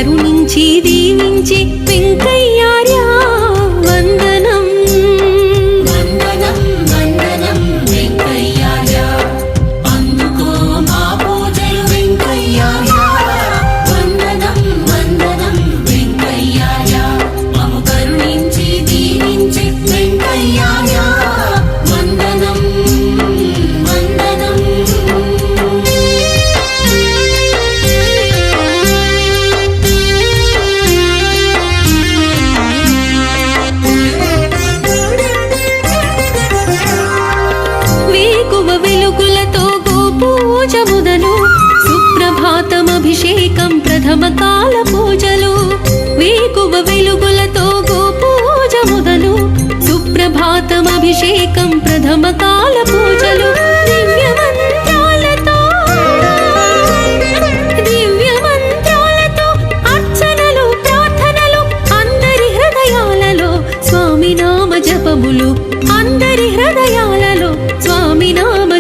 కరుణించి దీవించి వెంకయ్యార్య వందనం వందనం వందనం వెంకయ్యార్య అందుకో మా పూజలు వెంకయ్యార్య వందనం వందనం వెంకయ్యార్య మము కరుణించి దీవించి వెంకయ్యార్య వందనం వందనం వేకువ వెలుగులతో గోపూజ మొదలు సుప్రభాతమభిషేకం ప్రథమ కాల పూజలు వేకువ వెలుగులతో గోపూజ మొదలు సుప్రభాతమభిషేకం ప్రథమ కాల పూజలు దివ్య మంత్రాలతో అర్చనలు ప్రార్థనలు అందరి హృదయాలలో స్వామి నామ జపములు అందరి హృదయాలలో స్వామి నామ